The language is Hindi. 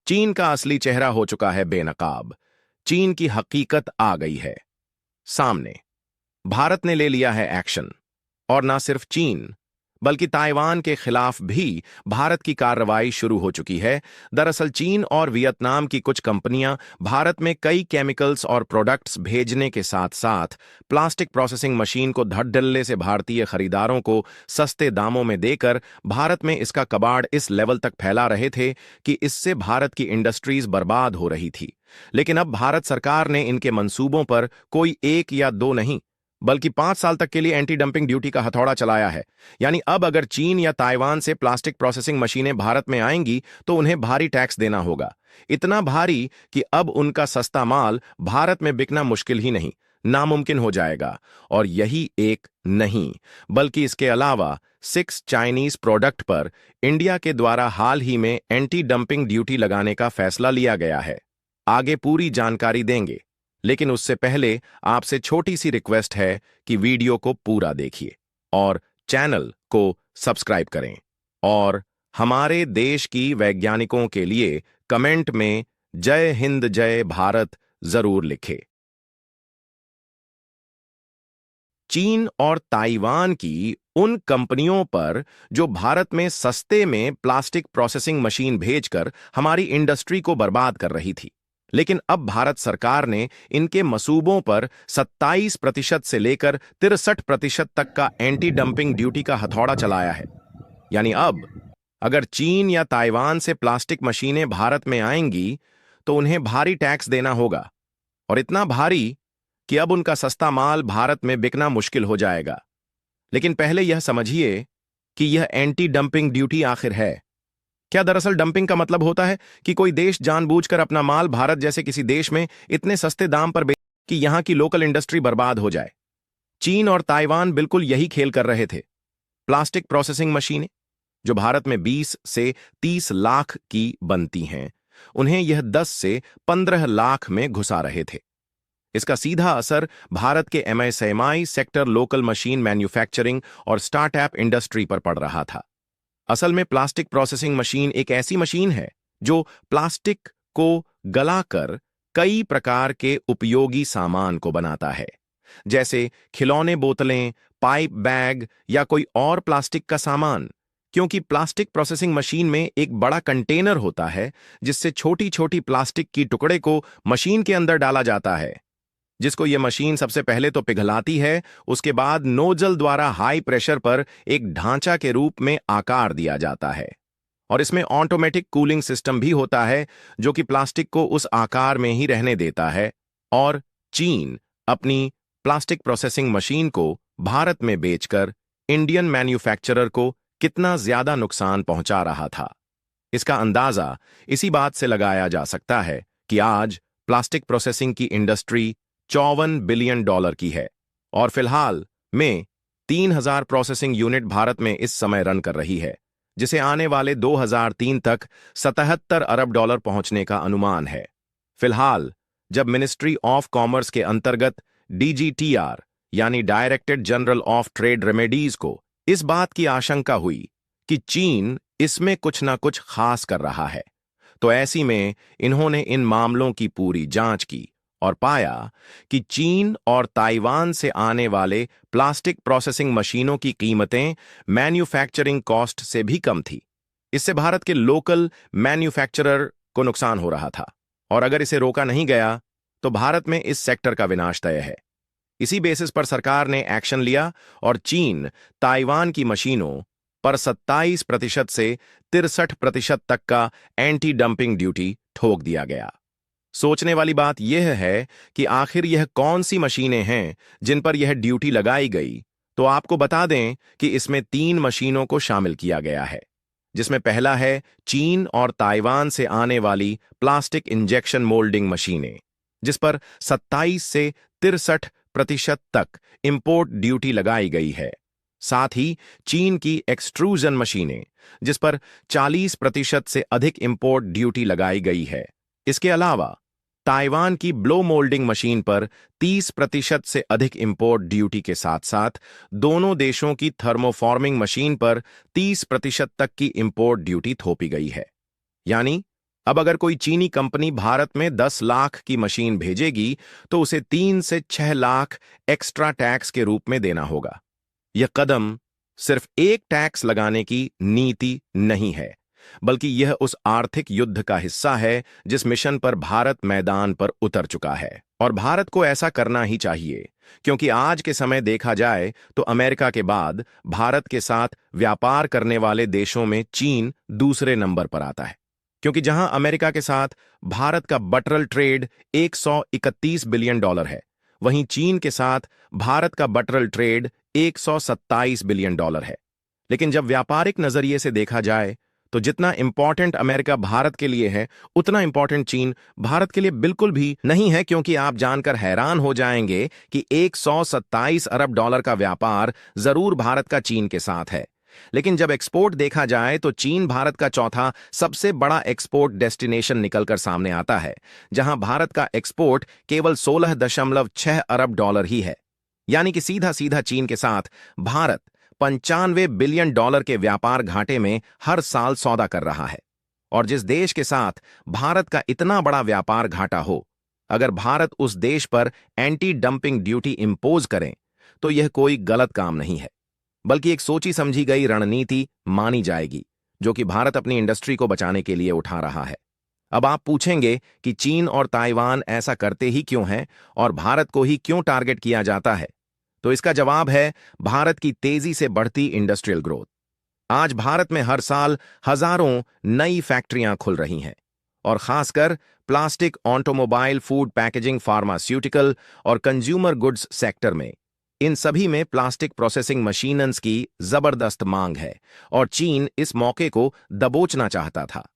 चीन का असली चेहरा हो चुका है बेनकाब। चीन की हकीकत आ गई है सामने। भारत ने ले लिया है एक्शन। और ना सिर्फ चीन बल्कि ताइवान के खिलाफ भी भारत की कार्रवाई शुरू हो चुकी है। दरअसल चीन और वियतनाम की कुछ कंपनियां भारत में कई केमिकल्स और प्रोडक्ट्स भेजने के साथ साथ प्लास्टिक प्रोसेसिंग मशीन को धड़ल्ले से भारतीय खरीदारों को सस्ते दामों में देकर भारत में इसका कबाड़ इस लेवल तक फैला रहे थे कि इससे भारत की इंडस्ट्रीज बर्बाद हो रही थी। लेकिन अब भारत सरकार ने इनके मंसूबों पर कोई एक या दो नहीं बल्कि 5 साल तक के लिए एंटी डंपिंग ड्यूटी का हथौड़ा चलाया है। यानी अब अगर चीन या ताइवान से प्लास्टिक प्रोसेसिंग मशीनें भारत में आएंगी तो उन्हें भारी टैक्स देना होगा। इतना भारी कि अब उनका सस्ता माल भारत में बिकना मुश्किल ही नहीं, नामुमकिन हो जाएगा। और यही एक नहीं बल्कि इसके अलावा 6 चाइनीज प्रोडक्ट पर इंडिया के द्वारा हाल ही में एंटी डंपिंग ड्यूटी लगाने का फैसला लिया गया है। आगे पूरी जानकारी देंगे, लेकिन उससे पहले आपसे छोटी सी रिक्वेस्ट है कि वीडियो को पूरा देखिए और चैनल को सब्सक्राइब करें और हमारे देश की वैज्ञानिकों के लिए कमेंट में जय हिंद जय भारत जरूर लिखें। चीन और ताइवान की उन कंपनियों पर जो भारत में सस्ते में प्लास्टिक प्रोसेसिंग मशीन भेजकर हमारी इंडस्ट्री को बर्बाद कर रही थी, लेकिन अब भारत सरकार ने इनके मसूबों पर 27% से लेकर 63% तक का एंटी डंपिंग ड्यूटी का हथौड़ा चलाया है। यानी अब अगर चीन या ताइवान से प्लास्टिक मशीनें भारत में आएंगी तो उन्हें भारी टैक्स देना होगा, और इतना भारी कि अब उनका सस्ता माल भारत में बिकना मुश्किल हो जाएगा। लेकिन पहले यह समझिए कि यह एंटी डंपिंग ड्यूटी आखिर है क्या। दरअसल डंपिंग का मतलब होता है कि कोई देश जानबूझकर अपना माल भारत जैसे किसी देश में इतने सस्ते दाम पर बेचे कि यहां की लोकल इंडस्ट्री बर्बाद हो जाए। चीन और ताइवान बिल्कुल यही खेल कर रहे थे। प्लास्टिक प्रोसेसिंग मशीनें जो भारत में 20 से 30 लाख की बनती हैं, उन्हें यह 10 से 15 लाख में घुसा रहे थे। इसका सीधा असर भारत के MSME sector, local machine manufacturing और स्टार्टअप इंडस्ट्री पर पड़ रहा था। असल में प्लास्टिक प्रोसेसिंग मशीन एक ऐसी मशीन है जो प्लास्टिक को गलाकर कई प्रकार के उपयोगी सामान को बनाता है, जैसे खिलौने, बोतलें, पाइप, बैग या कोई और प्लास्टिक का सामान। क्योंकि प्लास्टिक प्रोसेसिंग मशीन में एक बड़ा कंटेनर होता है जिससे छोटी छोटी प्लास्टिक की टुकड़े को मशीन के अंदर डाला जाता है, जिसको यह मशीन सबसे पहले तो पिघलाती है, उसके बाद नोजल द्वारा हाई प्रेशर पर एक ढांचा के रूप में आकार दिया जाता है। और इसमें ऑटोमेटिक कूलिंग सिस्टम भी होता है जो कि प्लास्टिक को उस आकार में ही रहने देता है। और चीन अपनी प्लास्टिक प्रोसेसिंग मशीन को भारत में बेचकर इंडियन मैन्युफैक्चरर को कितना ज्यादा नुकसान पहुंचा रहा था, इसका अंदाजा इसी बात से लगाया जा सकता है कि आज प्लास्टिक प्रोसेसिंग की इंडस्ट्री $54 बिलियन की है और फिलहाल में 3000 प्रोसेसिंग यूनिट भारत में इस समय रन कर रही है, जिसे आने वाले 2003 तक $77 अरब पहुंचने का अनुमान है। फिलहाल जब मिनिस्ट्री ऑफ कॉमर्स के अंतर्गत डीजीटीआर यानी directorate general of trade remedies को इस बात की आशंका हुई कि चीन इसमें कुछ ना कुछ खास कर रहा है, तो ऐसी में इन्होंने इन मामलों की पूरी जांच की और पाया कि चीन और ताइवान से आने वाले प्लास्टिक प्रोसेसिंग मशीनों की कीमतें मैन्युफैक्चरिंग कॉस्ट से भी कम थी। इससे भारत के लोकल मैन्युफैक्चरर को नुकसान हो रहा था, और अगर इसे रोका नहीं गया तो भारत में इस सेक्टर का विनाश तय है। इसी बेसिस पर सरकार ने एक्शन लिया और चीन ताइवान की मशीनों पर 27% से 63% तक का एंटी डंपिंग ड्यूटी ठोक दिया गया। सोचने वाली बात यह है कि आखिर यह कौन सी मशीनें हैं जिन पर यह ड्यूटी लगाई गई। तो आपको बता दें कि इसमें 3 मशीनों को शामिल किया गया है, जिसमें पहला है चीन और ताइवान से आने वाली प्लास्टिक इंजेक्शन मोल्डिंग मशीनें, जिस पर 27 से 63% तक इंपोर्ट ड्यूटी लगाई गई है। साथ ही चीन की एक्सट्रूजन मशीनें, जिस पर 40% से अधिक इंपोर्ट ड्यूटी लगाई गई है। इसके अलावा ताइवान की ब्लो मोल्डिंग मशीन पर 30% से अधिक इंपोर्ट ड्यूटी के साथ साथ दोनों देशों की थर्मोफॉर्मिंग मशीन पर 30% तक की इंपोर्ट ड्यूटी थोपी गई है। यानी अब अगर कोई चीनी कंपनी भारत में 10 लाख की मशीन भेजेगी तो उसे 3 से 6 लाख एक्स्ट्रा टैक्स के रूप में देना होगा। यह कदम सिर्फ एक टैक्स लगाने की नीति नहीं है, बल्कि यह उस आर्थिक युद्ध का हिस्सा है जिस मिशन पर भारत मैदान पर उतर चुका है। और भारत को ऐसा करना ही चाहिए, क्योंकि आज के समय देखा जाए तो अमेरिका के बाद भारत के साथ व्यापार करने वाले देशों में चीन दूसरे नंबर पर आता है। क्योंकि जहां अमेरिका के साथ भारत का बटरल ट्रेड $131 बिलियन है, वहीं चीन के साथ भारत का बटरल ट्रेड $127 बिलियन है। लेकिन जब व्यापारिक नजरिए से देखा जाए तो जितना इंपॉर्टेंट अमेरिका भारत के लिए है, उतना इंपॉर्टेंट चीन भारत के लिए बिल्कुल भी नहीं है। क्योंकि आप जानकर हैरान हो जाएंगे कि $127 अरब का व्यापार जरूर भारत का चीन के साथ है, लेकिन जब एक्सपोर्ट देखा जाए तो चीन भारत का चौथा सबसे बड़ा एक्सपोर्ट डेस्टिनेशन निकलकर सामने आता है, जहां भारत का एक्सपोर्ट केवल $16.6 अरब ही है। यानी कि सीधा सीधा चीन के साथ भारत $95 बिलियन के व्यापार घाटे में हर साल सौदा कर रहा है। और जिस देश के साथ भारत का इतना बड़ा व्यापार घाटा हो, अगर भारत उस देश पर एंटी डंपिंग ड्यूटी इंपोज करें तो यह कोई गलत काम नहीं है, बल्कि एक सोची समझी गई रणनीति मानी जाएगी, जो कि भारत अपनी इंडस्ट्री को बचाने के लिए उठा रहा है। अब आप पूछेंगे कि चीन और ताइवान ऐसा करते ही क्यों हैं और भारत को ही क्यों टारगेट किया जाता है? तो इसका जवाब है भारत की तेजी से बढ़ती इंडस्ट्रियल ग्रोथ। आज भारत में हर साल हजारों नई फैक्ट्रियां खुल रही हैं, और खासकर plastic, automobile, food packaging, pharmaceutical और कंज्यूमर गुड्स सेक्टर में। इन सभी में प्लास्टिक प्रोसेसिंग मशीनन्स की जबरदस्त मांग है, और चीन इस मौके को दबोचना चाहता था।